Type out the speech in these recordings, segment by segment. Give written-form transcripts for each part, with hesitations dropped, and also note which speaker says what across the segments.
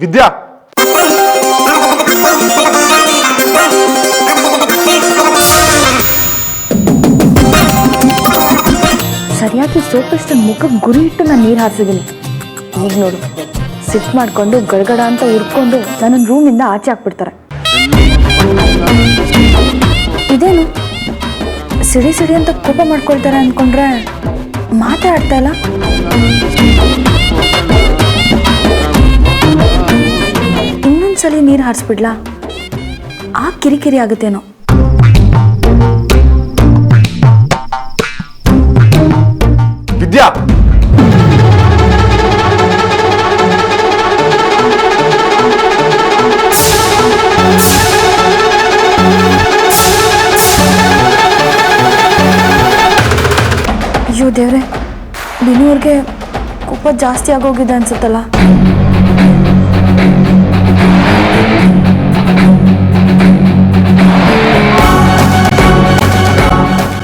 Speaker 1: ವಿದ್ಯಾ,
Speaker 2: ಸರಿಯಾಗಿ ಸೋಪಿಸ್ಟನ್ ಮುಖಕ್ಕೆ ಗುರಿ ಇಟ್ಟು ನಾನು ನೀರು ಹಾರಿಸಿದ್ದೀನಿ. ಈಗ ನೋಡು, ಸಿಟ್ ಮಾಡಿಕೊಂಡು ಗಡಗಡ ಅಂತ ಉರ್ಕೊಂಡು ನನ್ನ ರೂಮಿಂದ ಆಚೆ ಹಾಕ್ಬಿಡ್ತಾರೆ. ಇದೇನು ಸಿಡಿ ಸಿಡಿ ಅಂತ ಕೋಪ ಮಾಡ್ಕೊಳ್ತಾರೆ ಅಂದ್ಕೊಂಡ್ರೆ ಮಾತಾಡ್ತಾ ಇಲ್ಲ. ಇನ್ನೊಂದ್ಸಲಿ ನೀರು ಹಾರಿಸ್ಬಿಡ್ಲಾ? ಆ ಕಿರಿಕಿರಿ ಆಗುತ್ತೇನೋ.
Speaker 1: ವಿದ್ಯಾ,
Speaker 2: ಅಯ್ಯೋ ದೇವ್ರೆ, ಬಿನಿಯವ್ರಿಗೆ ಕೋಪ ಜಾಸ್ತಿ ಆಗೋಗಿದೆ ಅನ್ಸುತ್ತಲ್ಲ.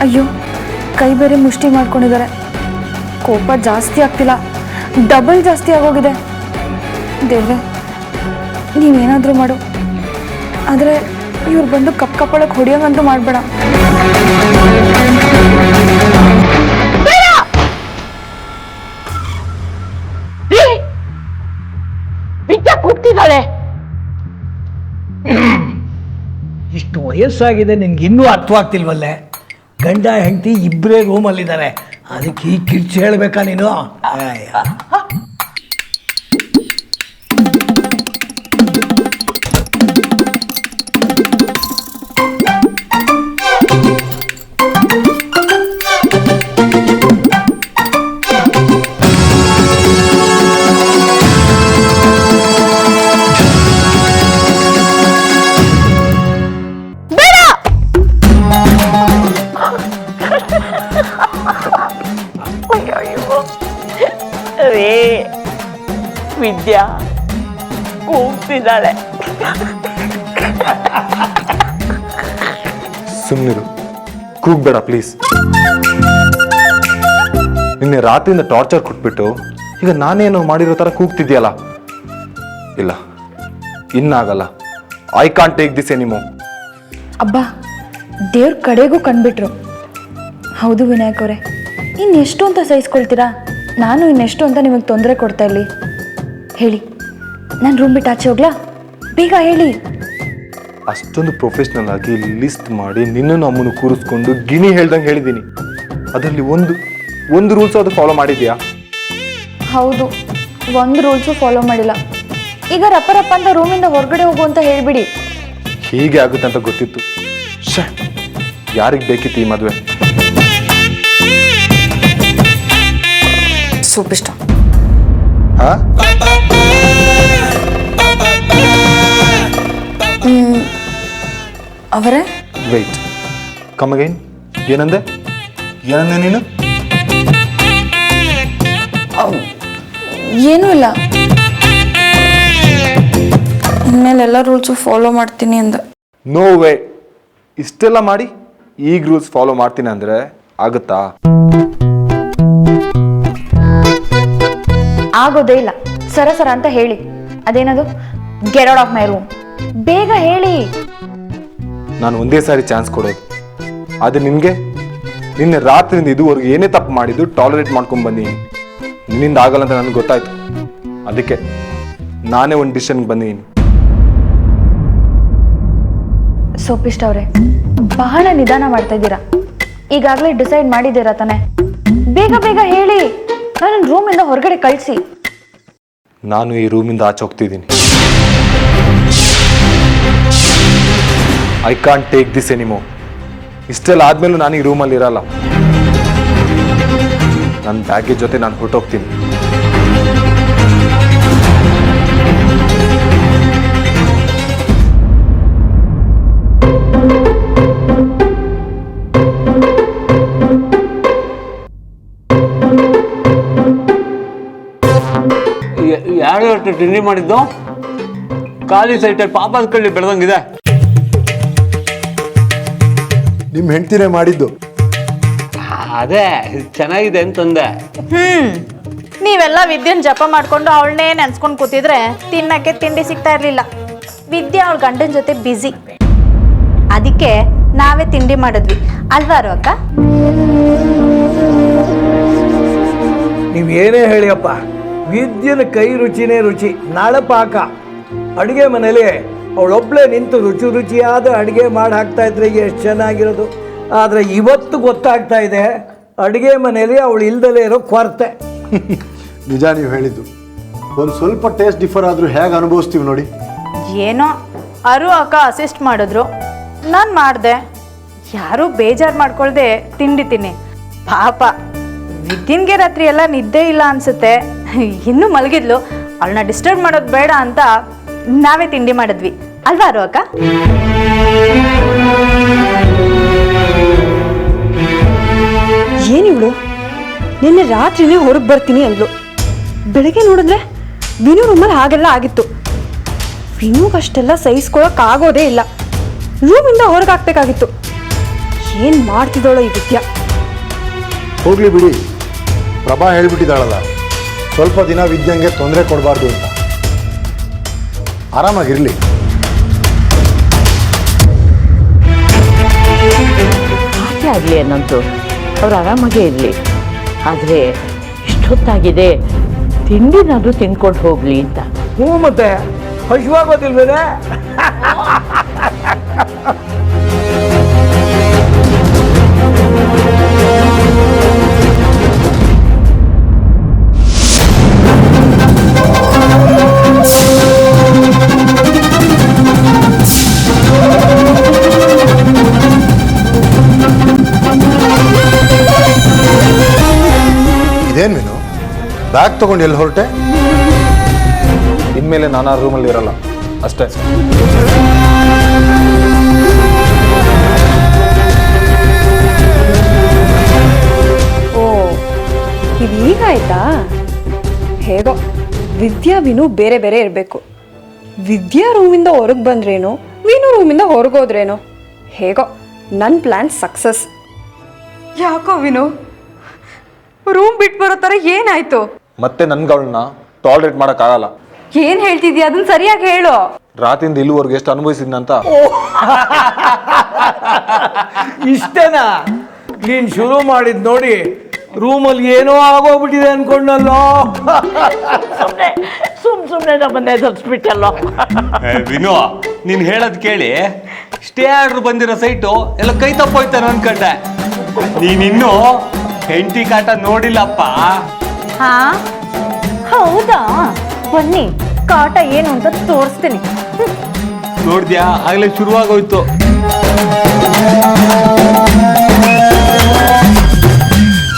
Speaker 2: ಅಯ್ಯೋ, ಕೈ ಬೇರೆ ಮುಷ್ಟಿ ಮಾಡ್ಕೊಂಡಿದ್ದಾರೆ. ಕೋಪ ಜಾಸ್ತಿ ಆಗ್ತಿಲ್ಲ, ಡಬಲ್ ಜಾಸ್ತಿ ಆಗೋಗಿದೆ. ದೇವ್ರೆ, ನೀವೇನಾದರೂ ಮಾಡು, ಆದರೆ ಇವ್ರು ಬಂದು ಕಪ್ಪಳಕ್ಕೆ ಹೊಡಿಯೋಂಗಂತೂ ಮಾಡಬೇಡ.
Speaker 3: ಕೂಗ್ತಿದ್ದಾಳೆ.
Speaker 4: ಇಷ್ಟು ವಯಸ್ಸಾಗಿದೆ, ನಿನ್ಗೆ ಇನ್ನೂ ಅರ್ಥವಾಗ್ತಿಲ್ವಲ್ಲೇ? ಗಂಡ ಹೆಂಡತಿ ಇಬ್ಬರೇ ರೂಮಲ್ಲಿದ್ದಾರೆ, ಅದಕ್ಕೆ ಈ ಕಿರ್ಚಿ ಹೇಳ್ಬೇಕಾ ನೀನು?
Speaker 3: ವಿದ್ಯಾ ಕೂಗ್ತಿದ್ದಾಳೆ.
Speaker 1: ಸುಮ್ಮನಿರು, ಕೂಗ್ಬೇಡ ಪ್ಲೀಸ್. ನಿನ್ನೆ ರಾತ್ರಿಯಿಂದ ಟಾರ್ಚರ್ ಕೊಟ್ಬಿಟ್ಟು ಈಗ ನಾನೇನು ಮಾಡಿರೋ ಥರ ಕೂಗ್ತಿದ್ಯಲ್ಲ. ಇಲ್ಲ, ಇನ್ನಾಗಲ್ಲ. I can't take this anymore.
Speaker 2: ಅಬ್ಬಾ, ದೇವ್ರ ಕಡೆಗೂ ಕಂಡ್ಬಿಟ್ರು. ಹೌದು ವಿನಾಯಕ್ ಅವರೇ, ಇನ್ನೆಷ್ಟು ಅಂತ ಸಹಿಸ್ಕೊಳ್ತೀರಾ? ನಾನು ಇನ್ನೆಷ್ಟು ಅಂತ ನಿಮಗೆ ತೊಂದರೆ ಕೊಡ್ತಾ ಇಲ್ಲಿ? ಹೇಳಿ, ನಾನು ರೂಮ್ ಬಿಟ್ಟು ಆಚೆ ಹೋಗ್ಲಾ? ಬೇಗ ಹೇಳಿ.
Speaker 1: ಅಷ್ಟೊಂದು ಪ್ರೊಫೆಷ್ನಲ್ ಆಗಿ ಲಿಸ್ಟ್ ಮಾಡಿ ನಿನ್ನನ್ನು ಅಮ್ಮನ್ನು ಕೂರಿಸ್ಕೊಂಡು ಗಿಣಿ ಹೇಳ್ದಂಗೆ ಹೇಳಿದ್ದೀನಿ. ಅದರಲ್ಲಿ ಒಂದು ರೂಲ್ಸ್ ಅದು ಫಾಲೋ ಮಾಡಿದ್ಯಾ?
Speaker 2: ಹೌದು, ಒಂದು ರೂಲ್ಸು ಫಾಲೋ ಮಾಡಿಲ್ಲ. ಈಗ ರಪ್ಪ ಅಂತ ರೂಮಿಂದ ಹೊರಗಡೆ ಹೋಗು ಅಂತ ಹೇಳಿಬಿಡಿ.
Speaker 1: ಹೀಗೆ ಆಗುತ್ತೆ ಅಂತ ಗೊತ್ತಿತ್ತು. ಶ, ಯಾರಿಗೆ ಬೇಕಿತ್ತು ಈ ಮದುವೆ?
Speaker 2: ಸೂಪಿಷ್ಟ.
Speaker 1: ಹಾ,
Speaker 2: ಅವರೇ,
Speaker 1: ವೆಯ್ಟ್, ಕಮ್ ಅಗೈನ್. ಏನಂದೆ ನೀನು?
Speaker 2: ಏನೂ ಇಲ್ಲ, ಇನ್ಮೇಲೆಲ್ಲ ರೂಲ್ಸು ಫಾಲೋ ಮಾಡ್ತೀನಿ ಅಂದ.
Speaker 1: No way. ಇಷ್ಟೆಲ್ಲ ಮಾಡಿ ಈಗ ರೂಲ್ಸ್ ಫಾಲೋ ಮಾಡ್ತೀನಿ ಅಂದ್ರೆ ಆಗುತ್ತಾ?
Speaker 2: ಆಗೋದೇ ಇಲ್ಲ. ಸರ ಅಂತ ಹೇಳಿ. ಅದೇನದು? Get out of my room. ಬೇಗ ಹೇಳಿ.
Speaker 1: ನಾನು ಒಂದೇ ಸಾರಿ ಚಾನ್ಸ್ ಕೊಡೋದು. ಆದರೆ ನಿನಗೆ ನಿನ್ನೆ ರಾತ್ರಿಯಿಂದ ಇದುವರೆಗೂ ಏನೇ ತಪ್ಪು ಮಾಡಿದ್ದು ಟಾಲರೇಟ್ ಮಾಡ್ಕೊಂಡು ಬಂದೀನಿ. ನಿನ್ನಿಂದ ಆಗಲ್ಲ ಅಂತ ನನಗೆ ಗೊತ್ತಾಯ್ತು. ಅದಕ್ಕೆ ನಾನೇ ಒಂದು ಡಿಸಿಷನ್ಗೆ ಬಂದಿದ್ದೀನಿ.
Speaker 2: ಸೋಪಿಷ್ಟ ಅವರೇ, ಬಹಳ ನಿಧಾನ ಮಾಡ್ತಾ ಇದ್ದೀರಾ. ಈಗಾಗಲೇ ಡಿಸೈಡ್ ಮಾಡಿದ್ದೀರಾ ತಾನೆ? ಬೇಗ ಹೇಳಿ. ನನ್ನ ರೂಮಿಂದ ಹೊರಗಡೆ ಕಳಿಸಿ.
Speaker 1: ನಾನು ಈ ರೂಮಿಂದ ಆಚೆ ಹೋಗ್ತಿದ್ದೀನಿ. I can't take this anymore. ಇಷ್ಟೆಲ್ಲ ಆದ್ಮೇಲೂ ನಾನು ಈ ರೂಮಲ್ಲಿ ಇರಲ್ಲ. ನನ್ನ ಬ್ಯಾಗೇಜ್ ಜೊತೆ ನಾನು ಹೊರಟೋಗ್ತೀನಿ.
Speaker 5: ಯಾರು ತಿಂಡಿ ಮಾಡಿದ್ದು? ಖಾಲಿ ಸೈಟಲ್ಲಿ ಪಾಪದ ಕಳ್ಳಿ ಬೆಳೆದಂಗಿದೆ.
Speaker 1: ನಿಮ್ಮ ಹೆಂಡ್ತಿನೇ ಮಾಡಿದ್ದು.
Speaker 5: ಅದೇ ಚೆನ್ನಾಗಿದೆ ಅಂತಂದೆ.
Speaker 6: ನೀವೆಲ್ಲ ವಿದ್ಯೆನ ಜಪ ಮಾಡ್ಕೊಂಡು ಅವಳನ್ನೇ ನೆನ್ಸ್ಕೊಂಡು ಕೂತಿದ್ರೆ ತಿನ್ನಕ್ಕೆ ತಿಂಡಿ ಸಿಗ್ತಾ ಇರಲಿಲ್ಲ. ವಿದ್ಯೆ ಅವಳ ಗಂಡನ ಜೊತೆ ಬ್ಯುಸಿ, ಅದಕ್ಕೆ ನಾವೇ ತಿಂಡಿ ಮಾಡಿದ್ವಿ ಅಲ್ವಾರು ಅಕ್ಕ?
Speaker 4: ನೀವೇನೇ ಹೇಳಿಯಪ್ಪ, ವಿದ್ಯೆನ ಕೈ ರುಚಿನೇ ರುಚಿ. ನಾಳೆ ಪಾಕ ಅಡುಗೆ ಮನೇಲಿ ಅವಳೊಬ್ಳೆ ನಿಂತು ರುಚಿಯಾದ ಅಡುಗೆ ಮಾಡಿ ಹಾಕ್ತಾ ಇದ್ರೆ ಎಷ್ಟು ಚೆನ್ನಾಗಿರೋದು. ಆದರೆ ಇವತ್ತು ಗೊತ್ತಾಗ್ತಾ ಇದೆ ಅಡುಗೆ ಮನೇಲಿ ಅವಳು ಇಲ್ದಲೇ ಇರೋ ಕೊರತೆ.
Speaker 7: ನಿಜ ನೀವು ಹೇಳಿದ್ದು. ಒಂದು ಸ್ವಲ್ಪ ಟೇಸ್ಟ್ ಡಿಫರ್ ಆದರೂ ಹೇಗೆ ಅನುಭವಿಸ್ತೀವಿ ನೋಡಿ.
Speaker 6: ಏನೋ ಅರು ಅಕ್ಕ ಅಸಿಸ್ಟ್ ಮಾಡಿದ್ರು, ನಾನು ಮಾಡಿದೆ. ಯಾರೂ ಬೇಜಾರು ಮಾಡ್ಕೊಳ್ದೆ ತಿಂಡಿ ತಿನ್ನಿ. ಪಾಪ ವಿದ್ಯನ್ಗೆ ರಾತ್ರಿ ಎಲ್ಲ ನಿದ್ದೆ ಇಲ್ಲ ಅನ್ಸುತ್ತೆ, ಇನ್ನೂ ಮಲಗಿದ್ಲು. ಅವಳನ್ನ ಡಿಸ್ಟರ್ಬ್ ಮಾಡೋದು ಬೇಡ ಅಂತ ನಾವೇ ತಿಂಡಿ ಮಾಡಿದ್ವಿ ಅಲ್ವಾ ಅರು ಅಕ್ಕ?
Speaker 2: ಏನಿವಳು ನಿನ್ನೆ ರಾತ್ರಿನೇ ಹೊರಗೆ ಬರ್ತೀನಿ ಅಂದ್ಲು, ಬೆಳಗ್ಗೆ ನೋಡಿದ್ರೆ ವಿನು ರೂಮಲ್ಲಿ ಹಾಗೆಲ್ಲ ಆಗಿತ್ತು. ವಿನುಗಷ್ಟೆಲ್ಲ ಸಹಿಸ್ಕೊಳಕ್ಕಾಗೋದೇ ಇಲ್ಲ, ರೂಮಿಂದ ಹೊರಗೆ ಹಾಕ್ಬೇಕಾಗಿತ್ತು. ಏನು ಮಾಡ್ತಿದ್ದಾಳೋ ಈ ವಿದ್ಯಾ.
Speaker 7: ಹೋಗ್ಲಿ ಬಿಡಿ, ಪ್ರಭಾ ಹೇಳ್ಬಿಟ್ಟಿದ್ದಾಳಲ್ಲ ಸ್ವಲ್ಪ ದಿನ ವಿದ್ಯಂಗೆ ತೊಂದರೆ ಕೊಡಬಾರ್ದು ಅಂತ. ಆರಾಮಾಗಿರಲಿ.
Speaker 3: ಹಾಗೆ ಆಗಲಿ ಅನ್ನಂತು, ಅವ್ರು ಆರಾಮಾಗೇ ಇರಲಿ. ಆದರೆ ಇಷ್ಟೊತ್ತಾಗಿದೆ, ತಿಂಡಿನಾದ್ರೂ ತಿನ್ಕೊಂಡು ಹೋಗ್ಲಿ ಅಂತ.
Speaker 4: ಹ್ಞೂ, ಮತ್ತೆ ಹಸಿವಾಗೋದಿಲ್ವೇನೆ?
Speaker 7: ಇದೇನು ಮೀನು, ಬ್ಯಾಗ್ ತಗೊಂಡು ಎಲ್ಲಿ ಹೊರಟೆ?
Speaker 1: ಇನ್ಮೇಲೆ ನಾನು ಆ ರೂಮಲ್ಲಿ ಇರಲ್ಲ ಅಷ್ಟೇ.
Speaker 2: ಓ, ಇದು ಈಗ ಆಯ್ತಾ? ಹೇಗೋ ವಿದ್ಯಾ ವಿನು ಬೇರೆ ಬೇರೆ ಇರಬೇಕು. ವಿದ್ಯಾ ರೂಮಿಂದ ಹೊರಗೆ ಬಂದ್ರೇನು, ವಿನು ರೂಮಿಂದ ಹೊರಗೋದ್ರೇನು. ಹೇಗೋ ನನ್ನ ಪ್ಲ್ಯಾನ್ ಸಕ್ಸಸ್. ಯಾಕೋ ವಿನು ರೂಮ್ ಬಿಟ್ಟು ಬರೋ ಥರ ಏನಾಯ್ತು?
Speaker 1: ಮತ್ತೆ ನನ್ಗೆ ಅವಳನ್ನ ಟಾಲರೇಟ್ ಮಾಡೋಕ್ಕಾಗಲ್ಲ.
Speaker 2: ಏನು ಹೇಳ್ತಿದ್ಯಾ, ಅದನ್ನ ಸರಿಯಾಗಿ ಹೇಳು.
Speaker 1: ರಾತ್ರಿಯಿಂದ ಇಲ್ಲಿವರೆಗೂ ಎಷ್ಟು ಅನುಭವಿಸಿದ್ನಂತ.
Speaker 4: ಇಷ್ಟೇನಾ? ನೀನು ಶುರು ಮಾಡಿದ್ ನೋಡಿ ರೂಮಲ್ಲಿ ಏನೋ ಆಗೋಗ್ಬಿಟ್ಟಿದೆ ಅನ್ಕೊಂಡಲ್ಲೋ.
Speaker 3: ಸುಮ್ಮನೆ ನಮ್ಮನ್ನೇ ತರಿಸ್ಬಿಟ್ಟಲ್ಲೋ.
Speaker 5: ವಿನು, ನೀನು ಹೇಳೋದು ಕೇಳಿ ಸ್ಟೇ ಆರ್ಡ್ರ್ ಬಂದಿರೋ ಸೈಟು ಎಲ್ಲ ಕೈ ತಪ್ಪೋಯ್ತಾನೆ ಅನ್ಕೊಂಡೆ. ನೀನಿನ್ನೂ ಹೆಂಡತಿ ಕಾಟ ನೋಡಿಲ್ಲಪ್ಪ.
Speaker 6: ಹಾ ಹೌದಾ, ಬನ್ನಿ ಕಾಟ ಏನು ಅಂತ ತೋರಿಸ್ತೀನಿ.
Speaker 5: ನೋಡ್ದ್ಯಾ, ಆಗ್ಲೇ ಶುರುವಾಗೋಯ್ತು.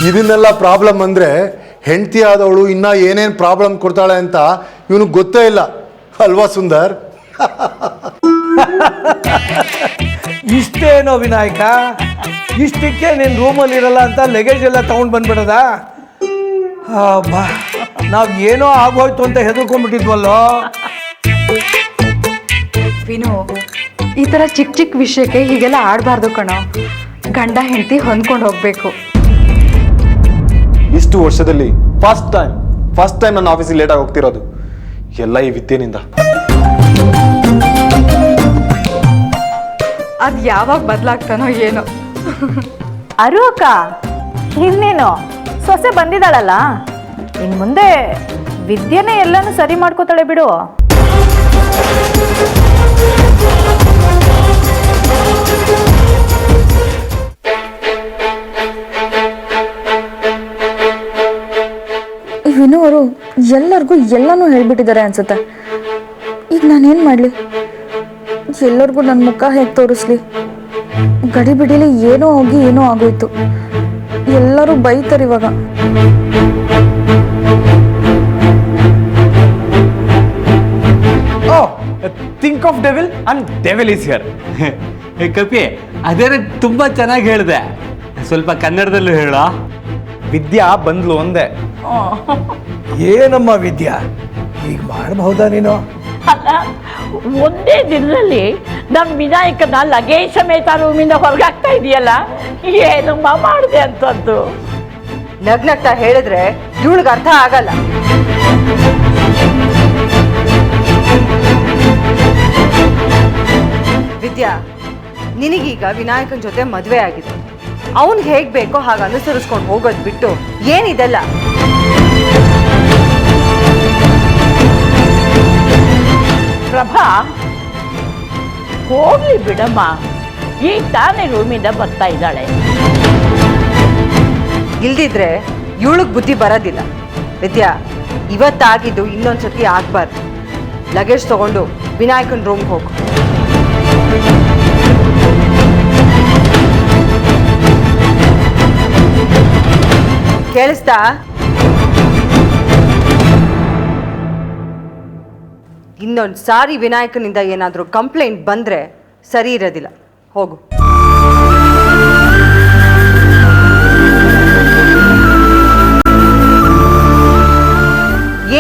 Speaker 7: ಇದನ್ನೆಲ್ಲ ಪ್ರಾಬ್ಲಮ್ ಅಂದರೆ ಹೆಂಡತಿ ಆದವಳು ಇನ್ನೂ ಏನೇನು ಪ್ರಾಬ್ಲಮ್ ಕೊಡ್ತಾಳೆ ಅಂತ ಇವನಿಗೆ ಗೊತ್ತೇ ಇಲ್ಲ ಅಲ್ವಾ ಸುಂದರ್?
Speaker 4: ಇಷ್ಟೇನೋ ವಿನಾಯಕ, ಇಷ್ಟಕ್ಕೆ ನೀನು ರೂಮಲ್ಲಿ ಇರಲ್ಲ ಅಂತ ಲಗೇಜ್ ಎಲ್ಲ ತಗೊಂಡು ಬಂದ್ಬಿಡದ? ಬಾ, ನಾವು ಏನೋ ಆಗೋಯ್ತು ಅಂತ ಹೆದರ್ಕೊಂಡ್ಬಿಟ್ಟಿದ್ವಲ್ಲೋ.
Speaker 2: ವಿನು, ಈ ಥರ ಚಿಕ್ಕ ಚಿಕ್ಕ ವಿಷಯಕ್ಕೆ ಹೀಗೆಲ್ಲ ಆಡಬಾರ್ದು ಕಣೋ. ಗಂಡ ಹೆಂಡತಿ ಹೊಂದ್ಕೊಂಡು ಹೋಗ್ಬೇಕು.
Speaker 1: ಇಷ್ಟು ವರ್ಷದಲ್ಲಿ ಫಸ್ಟ್ ಟೈಮ್ ನನ್ನ ಆಫೀಸಿಗೆ ಲೇಟಾಗಿ ಹೋಗ್ತಿರೋದು ಎಲ್ಲ ಈ ವಿದ್ಯೆನಿಂದ.
Speaker 2: ಅದು ಯಾವಾಗ ಬದಲಾಗ್ತಾನೋ ಏನೋ.
Speaker 6: ಅರು ಅಕ್ಕ, ಇನ್ನೇನು ಸೊಸೆ ಬಂದಿದ್ದಾಳಲ್ಲ, ಇನ್ನು ಮುಂದೆ ವಿದ್ಯೆನೇ ಎಲ್ಲನೂ ಸರಿ ಮಾಡ್ಕೋತಾಳೆ ಬಿಡು.
Speaker 2: ವಿನು ಅವರು ಎಲ್ಲರಿಗೂ ಎಲ್ಲನೂ ಹೇಳ್ಬಿಟ್ಟಿದ್ದಾರೆ ಅನ್ಸುತ್ತೆ. ಈಗ ನಾನೇನು ಮಾಡಲಿ? ಎಲ್ಲರಿಗೂ ನನ್ನ ಮುಖ ಹೇಗೆ ತೋರಿಸ್ಲಿ? ಗಡಿಬಿಡಿಲಿ ಏನೋ ಹೋಗಿ ಏನೋ ಆಗೋಯ್ತು. ಎಲ್ಲರೂ ಬೈತಾರೆ ಇವಾಗ.
Speaker 5: Think of devil and devil is here. ಕಪಿ, ಅದೇನೆ ತುಂಬಾ ಚೆನ್ನಾಗಿ ಹೇಳಿದೆ. ಸ್ವಲ್ಪ ಕನ್ನಡದಲ್ಲೂ ಹೇಳ.
Speaker 1: ವಿದ್ಯಾ ಬಂದ್ಲು ಒಂದೇ.
Speaker 4: ಏನಮ್ಮ ವಿದ್ಯಾ, ಈಗ ಮಾಡಬಹುದಾ ನೀನು?
Speaker 3: ಅಲ್ಲ, ಒಂದೇ ದಿನದಲ್ಲಿ ನಮ್ಮ ವಿನಾಯಕನ ಲಗೇಜ್ ಸಮೇತ ರೂಮಿಂದ ಹೊರಗಾಗ್ತಾ ಇದೆಯಲ್ಲ, ಏನಮ್ಮ ಮಾಡಿದೆ ಅಂತದ್ದು.
Speaker 2: ನಗ್ನಗ್ತಾ ಹೇಳಿದ್ರೆ
Speaker 8: ಇವಳಿಗೆ ಅರ್ಥ ಆಗಲ್ಲ. ವಿದ್ಯಾ, ನಿನಗೀಗ ವಿನಾಯಕನ ಜೊತೆ ಮದುವೆ ಆಗಿದೆ. ಅವನ್ ಹೇಗ್ ಬೇಕೋ ಹಾಗೆ ಅನುಸರಿಸ್ಕೊಂಡು ಹೋಗೋದ್ ಬಿಟ್ಟು ಏನಿದೆಲ್ಲ?
Speaker 3: ಪ್ರಭಾ, ಹೋಗ್ಲಿ ಬಿಡಮ್ಮ, ಈಗ ತಾನೇ ರೂಮಿಂದ ಬರ್ತಾ ಇದ್ದಾಳೆ.
Speaker 8: ಇಲ್ದಿದ್ರೆ ಇವಳಿಗೆ ಬುದ್ಧಿ ಬರೋದಿಲ್ಲ. ವಿದ್ಯಾ, ಇವತ್ತಾಗಿದ್ದು ಇನ್ನೊಂದ್ಸತಿ ಆಗ್ಬಾರ್ದು. ಲಗೇಜ್ ತಗೊಂಡು ವಿನಾಯಕನ್ ರೂಮ್ಗೆ ಹೋಗು. ಕೇಳಿಸ್ತಾ? ಇನ್ನೊಂದು ಸಾರಿ ವಿನಾಯಕನಿಂದ ಏನಾದರೂ ಕಂಪ್ಲೇಂಟ್ ಬಂದ್ರೆ ಸರಿ ಇರೋದಿಲ್ಲ. ಹೋಗು.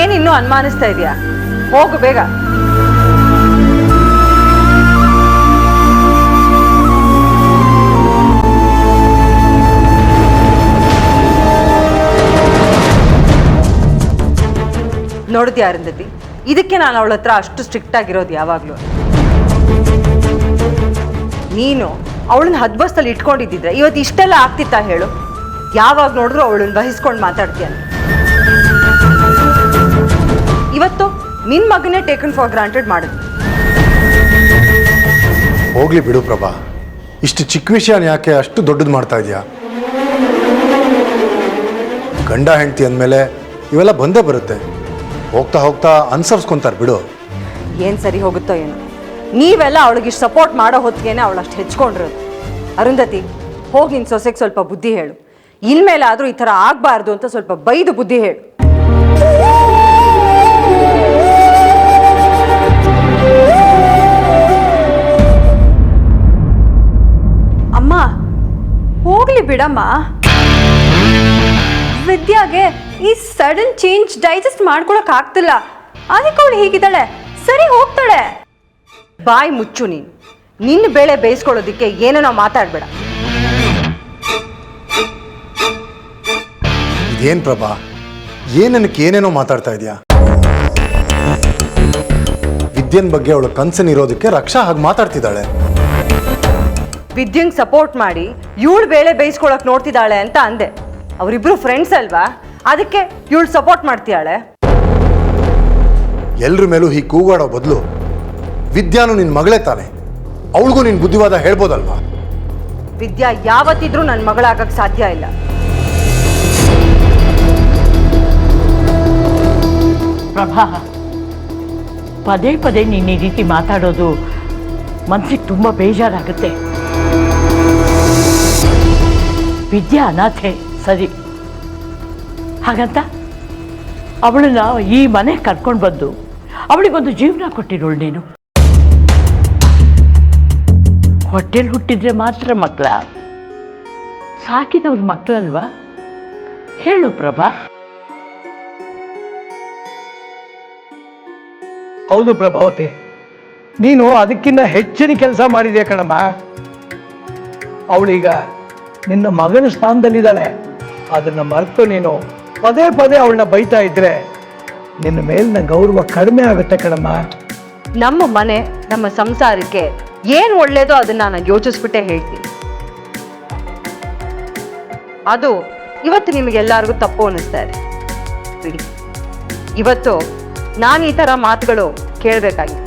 Speaker 8: ಏನಿನ್ನೂ ಅನುಮಾನಿಸ್ತಾ ಇದೆಯಾ? ಹೋಗು ಬೇಗ. ನೋಡಿದ್ಯಾ ಅರುಂಧತಿ, ಇದಕ್ಕೆ ನಾನು ಅವಳ ಹತ್ರ ಅಷ್ಟು ಸ್ಟ್ರಿಕ್ಟ್ ಆಗಿರೋದು ಯಾವಾಗಲೂ. ನೀನು ಅವಳನ್ನ ಹದ್ಬಸ್ತಲ್ಲಿ ಇಟ್ಕೊಂಡಿದ್ದಿದ್ರೆ ಇವತ್ತು ಇಷ್ಟೆಲ್ಲ ಆಗ್ತಿತ್ತಾ ಹೇಳು? ಯಾವಾಗ ನೋಡಿದ್ರು ಅವಳನ್ನ ವಹಿಸ್ಕೊಂಡು ಮಾತಾಡ್ತೀಯ. ಇವತ್ತು ನಿನ್ನ ಮಗನೇ ಟೇಕನ್ ಫಾರ್ ಗ್ರಾಂಟೆಡ್ ಮಾಡಿದ್ವಿ.
Speaker 7: ಹೋಗ್ಲಿ ಬಿಡು ಪ್ರಭಾ, ಇಷ್ಟು ಚಿಕ್ಕ ವಿಷಯನ ಯಾಕೆ ಅಷ್ಟು ದೊಡ್ಡದು ಮಾಡ್ತಾ ಇದೆಯಾ? ಗಂಡ ಹೆಂಡತಿ ಅಂದಮೇಲೆ ಇವೆಲ್ಲ ಬಂದೇ ಬರುತ್ತೆ. ಹೋಗ್ತಾ ಹೋಗ್ತಾ ಅನುಸರಿಸ್ಕೊಂತಾರೆ ಬಿಡು.
Speaker 8: ಏನು ಸರಿ ಹೋಗುತ್ತೋ ಏನೋ. ನೀವೆಲ್ಲ ಅವಳಿಗೆ ಇಷ್ಟು ಸಪೋರ್ಟ್ ಮಾಡೋ ಹೊತ್ತಿಗೆನೆ ಅವಳು ಅಷ್ಟು ಹೆಚ್ಕೊಂಡಿರೋದು. ಅರುಂಧತಿ, ಹೋಗಿ ನಿನ್ನ ಸೊಸೆಗೆ ಸ್ವಲ್ಪ ಬುದ್ಧಿ ಹೇಳು. ಇನ್ಮೇಲಾದರೂ ಈ ಥರ ಆಗಬಾರ್ದು ಅಂತ ಸ್ವಲ್ಪ ಬೈದು ಬುದ್ಧಿ ಹೇಳು.
Speaker 6: ಅಮ್ಮ, ಹೋಗ್ಲಿ ಬಿಡಮ್ಮ. ವಿದ್ಯಾಗೆ ಈ ಸಡನ್ ಚೇಂಜ್ ಡೈಜೆಸ್ಟ್ ಮಾಡ್ಕೊಳಕ್ ಆಗ್ತಿಲ್ಲ. ಅದಕ್ಕೆ ಅವಳು ಹೀಗಿದ್ದಾಳೆ. ಸರಿ ಹೋಗ್ತಾಳೆ.
Speaker 8: ಬಾಯಿ ಮುಚ್ಚು ನೀನು. ನಿನ್ನ ಬೇಳೆ ಬೇಯಿಸ್ಕೊಳ್ಳೋದಿಕ್ಕೆ ಏನೇನೋ ಮಾತಾಡಬೇಡ.
Speaker 7: ಇದೇನು ಪ್ರಭಾ, ಏನಕ್ಕೆ ಏನೇನೋ ಮಾತಾಡ್ತಾ ಇದೆಯಾ? ವಿದ್ಯೆನ ಬಗ್ಗೆ ಅವಳ ಕನ್ಸನಿರೋದಕ್ಕೆ ರಕ್ಷಾ ಹಾಗೆ ಮಾತಾಡ್ತಿದ್ದಾಳೆ.
Speaker 8: ವಿದ್ಯಂಗೆ ಸಪೋರ್ಟ್ ಮಾಡಿ ಇವಳು ಬೇಳೆ ಬೇಯಿಸ್ಕೊಳಕ್ ನೋಡ್ತಿದ್ದಾಳೆ ಅಂತ ಅಂದೆ. ಅವರಿಬ್ರು ಫ್ರೆಂಡ್ಸ್ ಅಲ್ವಾ, ಅದಕ್ಕೆ ಇವಳು ಸಪೋರ್ಟ್ ಮಾಡ್ತಿದ್ದಾಳೆ.
Speaker 7: ಎಲ್ರ ಮೇಲೂ ಹೀಗೆ ಕೂಗಾಡೋ ಬದಲು ವಿದ್ಯಾನು ನಿನ್ನ ಮಗಳೇ ತಾನೆ, ಅವಳಿಗೂ ನಿನ್ನ ಬುದ್ಧಿವಾದ ಹೇಳ್ಬೋದಲ್ವಾ?
Speaker 8: ವಿದ್ಯಾ ಯಾವತ್ತಿದ್ರೂ ನನ್ನ ಮಗಳಾಗಕ್ಕೆ ಸಾಧ್ಯ ಇಲ್ಲ.
Speaker 3: ಪ್ರಭಾ, ಪದೇ ಪದೇ ನೀನು ಈ ರೀತಿ ಮಾತಾಡೋದು ಮನಸ್ಸಿಗೆ ತುಂಬ ಬೇಜಾರಾಗುತ್ತೆ. ವಿದ್ಯಾ ಅನಾಥೆ ಸರಿ, ಹಾಗಂತ ಅವಳನ್ನ ಈ ಮನೆಗೆ ಕರ್ಕೊಂಡು ಬಂದು ಅವಳಿಗೊಂದು ಜೀವನ ಕೊಟ್ಟಿರೋಳು ನೀನು. ಹೊಟ್ಟೆಲಿ ಹುಟ್ಟಿದ್ರೆ ಮಾತ್ರ ಮಕ್ಕಳ, ಸಾಕಿದವ್ರ ಮಕ್ಕಳಲ್ವಾ? ಹೇಳು ಪ್ರಭಾ.
Speaker 4: ಹೌದು ಪ್ರಭಾವತಿ, ನೀನು ಅದಕ್ಕಿಂತ ಹೆಚ್ಚಿನ ಕೆಲಸ ಮಾಡಿದೆ ಕಣಮ್ಮ. ಅವಳೀಗ ನಿನ್ನ ಮಗನ ಸ್ಥಾನದಲ್ಲಿದ್ದಾಳೆ. ಅದನ್ನ ಮರೆತು ನೀನು ಪದೇ ಪದೇ ಅವಳನ್ನ ಬೈತಾ ಇದ್ರೆ ನಿನ್ನ ಮೇಲಿನ ಗೌರವ ಕಡಿಮೆ ಆಗುತ್ತೆ ಕಣಮ್ಮ.
Speaker 8: ನಮ್ಮ ಮನೆ, ನಮ್ಮ ಸಂಸಾರಕ್ಕೆ ಏನು ಒಳ್ಳೇದೋ ಅದನ್ನ ನಾನು ಯೋಚಿಸ್ಬಿಟ್ಟೆ ಹೇಳ್ತೀನಿ. ಅದು ಇವತ್ತು ನಿಮಗೆಲ್ಲರಿಗೂ ತಪ್ಪು ಅನ್ನಿಸ್ತಾ ಇದೆ ಬಿಡಿ. ಇವತ್ತು ನಾನು ಈ ಥರ ಮಾತುಗಳು ಕೇಳಬೇಕಾಗಿತ್ತು.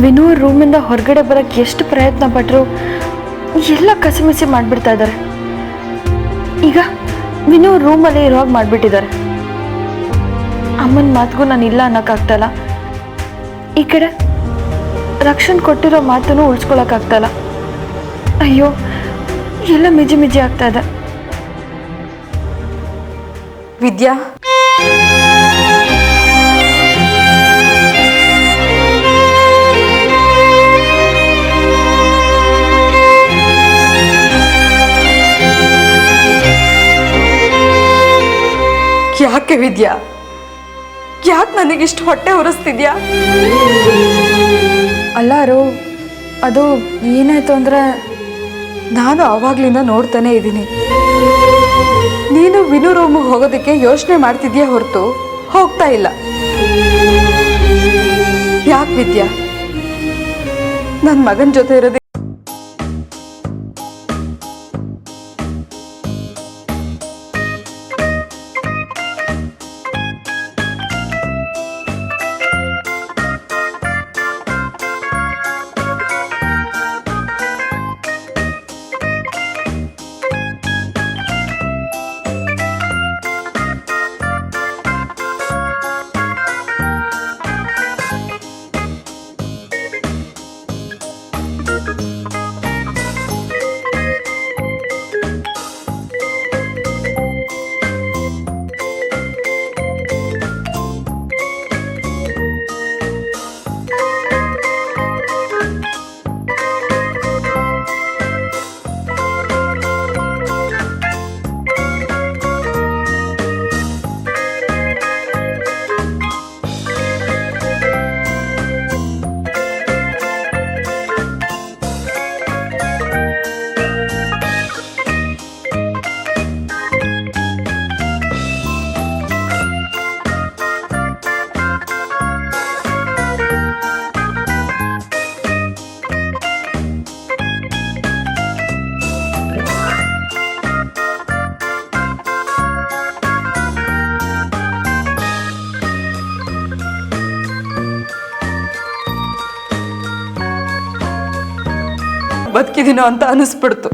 Speaker 2: ವಿನು ರೂಮಿಂದ ಹೊರಗಡೆ ಬರೋಕ್ಕೆ ಎಷ್ಟು ಪ್ರಯತ್ನ ಪಟ್ಟರು ಎಲ್ಲ ಕಸಿಮಿಸಿ ಮಾಡಿಬಿಡ್ತಾ ಇದ್ದಾರೆ. ಈಗ ವಿನು ರೂಮಲ್ಲಿ ಇರುವಾಗ ಮಾಡಿಬಿಟ್ಟಿದ್ದಾರೆ. ಅಮ್ಮನ ಮಾತಿಗೂ ನಾನು ಇಲ್ಲ ಅನ್ನೋಕ್ಕಾಗ್ತಲ್ಲ. ಈ ಕಡೆ ರಕ್ಷಣ್ ಕೊಟ್ಟಿರೋ ಮಾತನ್ನು ಉಳಿಸ್ಕೊಳಕ್ಕಾಗ್ತಾಯಿಲ್ಲ. ಅಯ್ಯೋ, ಎಲ್ಲ ಮಿಜಿ ಮಿಜಿ ಆಗ್ತಾ ಇದೆ.
Speaker 8: ವಿದ್ಯಾ, ಯಾಕೆ ವಿದ್ಯಾ, ಯಾಕೆ ನನಗಿಷ್ಟು ಹೊಟ್ಟೆ ಉರಿಸ್ತಿದ್ಯಾ?
Speaker 2: ಅಲ್ಲಾರು, ಅದು ಏನಾಯ್ತು ಅಂದರೆ
Speaker 8: ನಾನು ಆವಾಗ್ಲಿಂದ ನೋಡ್ತಾನೆ ಇದ್ದೀನಿ. ನೀನು ವಿನು ರೂಮಿಗೆ ಹೋಗೋದಕ್ಕೆ ಯೋಚನೆ ಮಾಡ್ತಿದ್ಯಾ ಹೊರತು ಹೋಗ್ತಾ ಇಲ್ಲ. ಯಾಕೆ ವಿದ್ಯಾ, ನನ್ನ ಮಗನ ಜೊತೆ ಇರೋದಕ್ಕೆ ಬದುಕಿದೀನೋ ಅಂತ ಅನಿಸ್ಬಿಡ್ತು.